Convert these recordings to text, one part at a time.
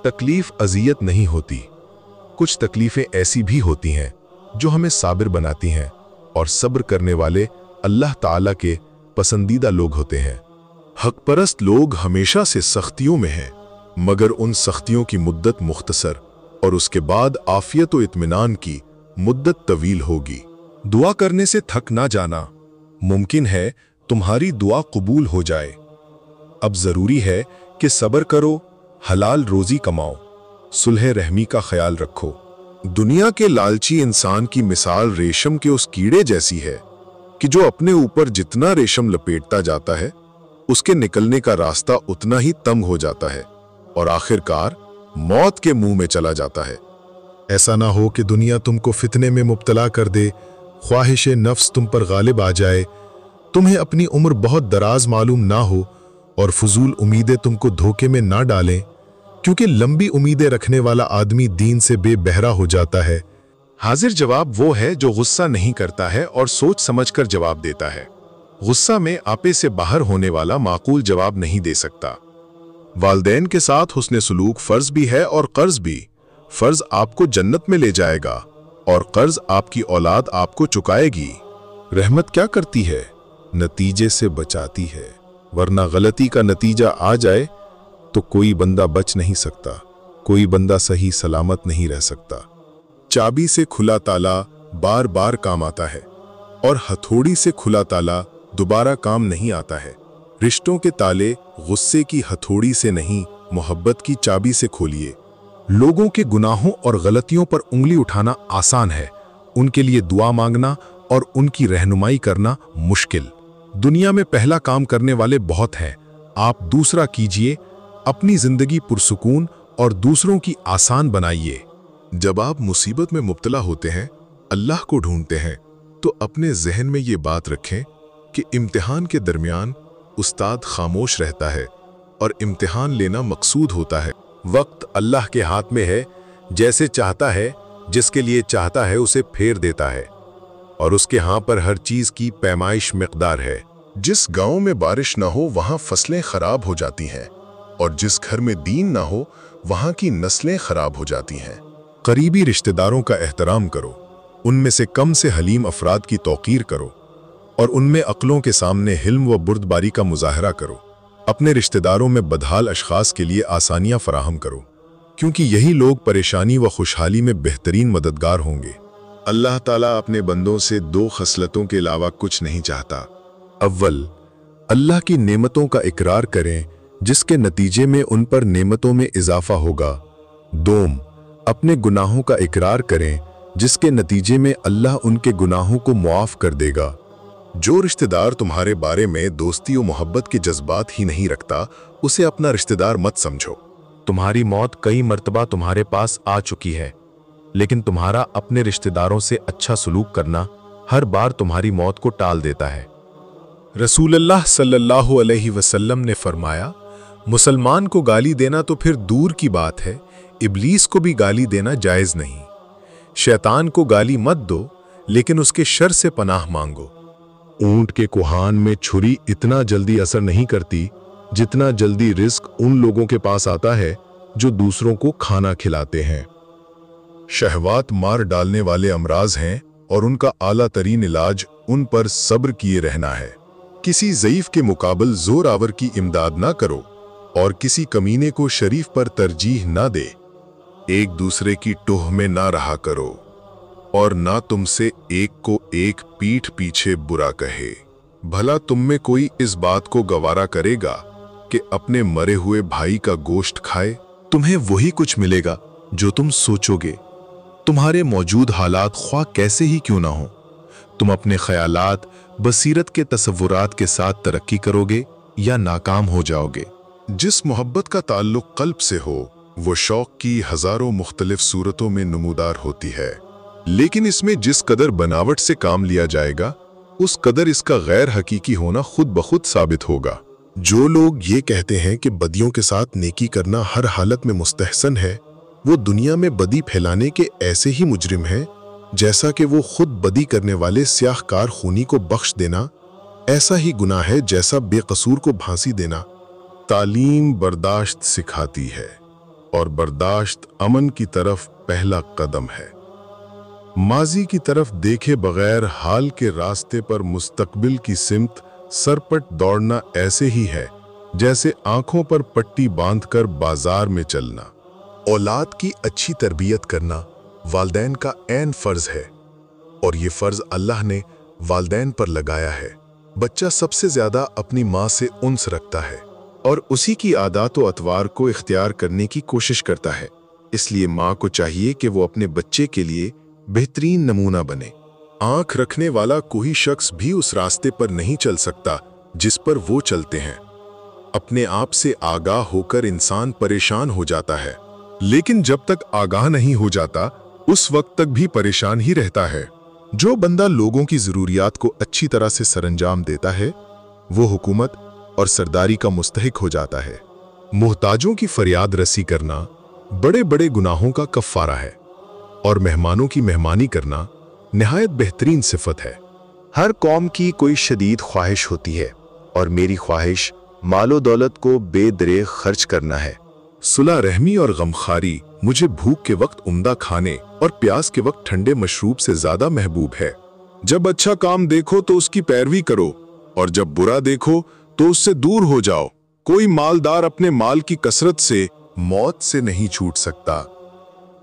तकलीफ अजियत नहीं होती। कुछ तकलीफें ऐसी भी होती हैं जो हमें साबिर बनाती हैं, और सब्र करने वाले अल्लाह ताला के पसंदीदा लोग होते हैं। हकपरस्त लोग हमेशा से सख्तियों में हैं, मगर उन सख्तियों की मुद्दत मुख्तसर और उसके बाद आफियत व इत्मीनान की मुद्दत तवील होगी। दुआ करने से थक ना जाना। मुमकिन है तुम्हारी दुआ कबूल हो जाए। अब जरूरी है कि सब्र करो, हलाल रोजी कमाओ, सुलह रहमी का ख्याल रखो। दुनिया के लालची इंसान की मिसाल रेशम के उस कीड़े जैसी है कि जो अपने ऊपर जितना रेशम लपेटता जाता है, उसके निकलने का रास्ता उतना ही तंग हो जाता है और आखिरकार मौत के मुंह में चला जाता है। ऐसा ना हो कि दुनिया तुमको फितने में मुब्तला कर दे, ख्वाहिश नफ्स तुम पर गालिब आ जाए, तुम्हें अपनी उम्र बहुत दराज मालूम ना हो और फजूल उम्मीदें तुमको धोखे में ना डालें, क्योंकि लंबी उम्मीदें रखने वाला आदमी दीन से बेबहरा हो जाता है। हाजिर जवाब वो है जो गुस्सा नहीं करता है और सोच समझकर जवाब देता है। गुस्सा में आपे से बाहर होने वाला माकूल जवाब नहीं दे सकता। वालदैन के साथ हुस्ने सुलूक फर्ज भी है और कर्ज भी। फर्ज आपको जन्नत में ले जाएगा और कर्ज आपकी औलाद आपको चुकाएगी। रहमत क्या करती है? नतीजे से बचाती है, वरना गलती का नतीजा आ जाए तो कोई बंदा बच नहीं सकता, कोई बंदा सही सलामत नहीं रह सकता। चाबी से खुला ताला बार बार काम आता है और हथौड़ी से खुला ताला दोबारा काम नहीं आता है। रिश्तों के ताले गुस्से की हथौड़ी से नहीं, मोहब्बत की चाबी से खोलिए। लोगों के गुनाहों और गलतियों पर उंगली उठाना आसान है, उनके लिए दुआ मांगना और उनकी रहनुमाई करना मुश्किल। दुनिया में पहला काम करने वाले बहुत हैं, आप दूसरा कीजिए। अपनी जिंदगी पुरसुकून और दूसरों की आसान बनाइए। जब आप मुसीबत में मुब्तला होते हैं, अल्लाह को ढूंढते हैं, तो अपने जहन में ये बात रखें कि इम्तिहान के दरमियान उस्ताद खामोश रहता है और इम्तिहान लेना मकसूद होता है। वक्त अल्लाह के हाथ में है, जैसे चाहता है, जिसके लिए चाहता है उसे फेर देता है, और उसके हां पर हर चीज की पैमाइश मिकदार है। जिस गांव में बारिश ना हो वहां फसलें खराब हो जाती हैं, और जिस घर में दीन ना हो वहां की नस्लें खराब हो जाती हैं। करीबी रिश्तेदारों का एहतराम करो, उनमें से कम से हलीम अफराद की तौकीर करो और उनमें अक्लों के सामने हिल्म व बुर्दबारी का मुजाहरा करो। अपने रिश्तेदारों में बदहाल अशखास के लिए आसानियां फराहम करो, क्योंकि यही लोग परेशानी व खुशहाली में बेहतरीन मददगार होंगे। अल्लाह ताला अपने बंदों से दो खसलतों के अलावा कुछ नहीं चाहता। अव्वल, अल्लाह की नेमतों का इकरार करें जिसके नतीजे में उन पर नेमतों में इजाफा होगा। दोम, अपने गुनाहों का इकरार करें जिसके नतीजे में अल्लाह उनके गुनाहों को मुआफ कर देगा। जो रिश्तेदार तुम्हारे बारे में दोस्ती और मोहब्बत के जज्बात ही नहीं रखता, उसे अपना रिश्तेदार मत समझो। तुम्हारी मौत कई मर्तबा तुम्हारे पास आ चुकी है, लेकिन तुम्हारा अपने रिश्तेदारों से अच्छा सलूक करना हर बार तुम्हारी मौत को टाल देता है। रसूलुल्लाह सल्लल्लाहु अलैहि वसल्लम ने फरमाया, मुसलमान को गाली देना तो फिर दूर की बात है, इब्लीस को भी गाली देना जायज नहीं। शैतान को गाली मत दो, लेकिन उसके शर से पनाह मांगो। ऊंट के कुहान में छुरी इतना जल्दी असर नहीं करती जितना जल्दी रिस्क उन लोगों के पास आता है जो दूसरों को खाना खिलाते हैं। शहवात मार डालने वाले अमराज हैं और उनका आला तरीन इलाज उन पर सब्र किए रहना है। किसी ज़ईफ के मुकाबल जोरावर की इमदाद ना करो और किसी कमीने को शरीफ पर तरजीह ना दे। एक दूसरे की टोह में ना रहा करो और ना तुमसे एक को एक पीठ पीछे बुरा कहे। भला तुम में कोई इस बात को गवारा करेगा कि अपने मरे हुए भाई का गोश्त खाए? तुम्हें वही कुछ मिलेगा जो तुम सोचोगे। तुम्हारे मौजूद हालात ख्वाह कैसे ही क्यों ना हो, तुम अपने ख्यालात बसीरत के तसव्वुरात के साथ तरक्की करोगे या नाकाम हो जाओगे। जिस मोहब्बत का ताल्लुक कल्ब से हो वो शौक की हजारों मुख्तलिफ सूरतों में नमूदार होती है, लेकिन इसमें जिस कदर बनावट से काम लिया जाएगा उस कदर इसका गैर हकीकी होना खुद ब खुद साबित होगा। जो लोग ये कहते हैं कि बदियों के साथ नेकी करना हर हालत में मुस्तहसन है, वो दुनिया में बदी फैलाने के ऐसे ही मुजरिम हैं जैसा कि वो खुद बदी करने वाले स्याहकार खूनी को बख्श देना ऐसा ही गुनाह है जैसा बेकसूर को फांसी देना। तालीम बर्दाश्त सिखाती है, और बर्दाश्त अमन की तरफ पहला कदम है। माजी की तरफ देखे बगैर हाल के रास्ते पर मुस्तकबिल की सिमत सरपट दौड़ना ऐसे ही है जैसे आंखों पर पट्टी बांधकर बाजार में चलना। औलाद की अच्छी तरबियत करना वालिदैन का ऐन फर्ज है, और ये फर्ज अल्लाह ने वालिदैन पर लगाया है। बच्चा सबसे ज्यादा अपनी माँ से उन्स रखता है और उसी की आदत व अतवार को इख्तियार करने की कोशिश करता है। इसलिए माँ को चाहिए कि वो अपने बच्चे के लिए बेहतरीन नमूना बने। आंख रखने वाला कोई शख्स भी उस रास्ते पर नहीं चल सकता जिस पर वो चलते हैं। अपने आप से आगाह होकर इंसान परेशान हो जाता है, लेकिन जब तक आगाह नहीं हो जाता उस वक्त तक भी परेशान ही रहता है। जो बंदा लोगों की जरूरियात को अच्छी तरह से सरंजाम देता है वो हुकूमत और सरदारी का मुस्तहिक हो जाता है। मुहताजों की फरियाद रसी करना बड़े बड़े गुनाहों का कफ़ारा है, और मेहमानों की मेहमानी करना निहायत बेहतरीन सिफत है। हर कौम की कोई शदीद ख्वाहिश होती है, और मेरी ख्वाहिश मालो दौलत को बेदरेग खर्च करना है। सुलह रहमी और गमखारी मुझे भूख के वक्त उम्दा खाने और प्यास के वक्त ठंडे मशरूब से ज्यादा महबूब है। जब अच्छा काम देखो तो उसकी पैरवी करो, और जब बुरा देखो तो उससे दूर हो जाओ। कोई मालदार अपने माल की कसरत से मौत से नहीं छूट सकता,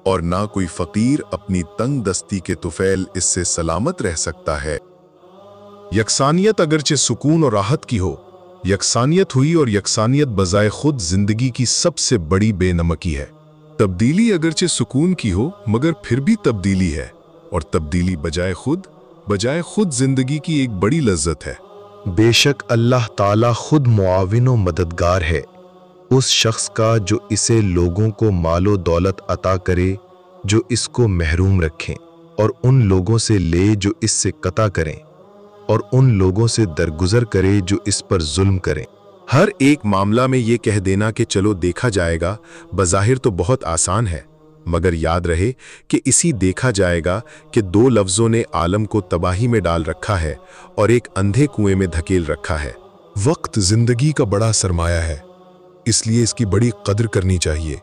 और ना कोई फकीर अपनी तंग दस्ती के तुफैल इससे सलामत रह सकता है। यकसानियत अगरचे सुकून और राहत की हो, यकसानियत हुई और यकसानियत बजाय खुद जिंदगी की सबसे बड़ी बेनमकी है। तब्दीली अगरचे सुकून की हो मगर फिर भी तब्दीली है, और तब्दीली बजाय खुद जिंदगी की एक बड़ी लज्जत है। बेशक अल्लाह ताला खुद मुआविन व मददगार है उस शख्स का जो इसे लोगों को मालो दौलत अता करे जो इसको महरूम रखें, और उन लोगों से ले जो इससे कता करें, और उन लोगों से दरगुजर करे जो इस पर जुल्म करें। हर एक मामला में ये कह देना कि चलो देखा जाएगा बज़ाहिर तो बहुत आसान है, मगर याद रहे कि इसी देखा जाएगा कि दो लफ्ज़ों ने आलम को तबाही में डाल रखा है और एक अंधे कुएं में धकेल रखा है। वक्त जिंदगी का बड़ा सरमाया है, इसलिए इसकी बड़ी कदर करनी चाहिए।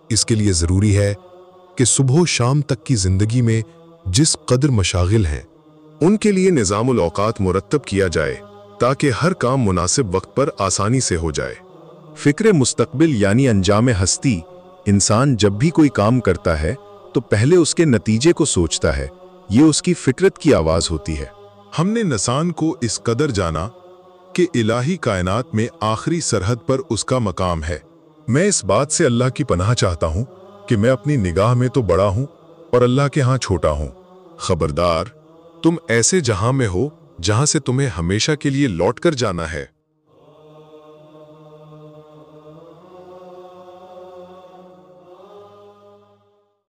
इसके लिए ज़रूरी है कि सुबह शाम तक की ज़िंदगी में जिस कदर मशागिल हैं उनके लिए निज़ामुल औकात मुरत्तब किया जाए ताकि हर काम मुनासिब वक्त पर आसानी से हो जाए। फ़िक्र मुस्तकबिल यानी अंजाम हस्ती, इंसान जब भी कोई काम करता है तो पहले उसके नतीजे को सोचता है। ये उसकी फितरत की आवाज़ होती है। हमने इंसान को इस कदर जाना कि इलाही कायनात में आखिरी सरहद पर उसका मकाम है। मैं इस बात से अल्लाह की पनाह चाहता हूँ कि मैं अपनी निगाह में तो बड़ा हूँ और अल्लाह के यहाँ छोटा हूँ। खबरदार, तुम ऐसे जहां में हो जहां से तुम्हें हमेशा के लिए लौट कर जाना है।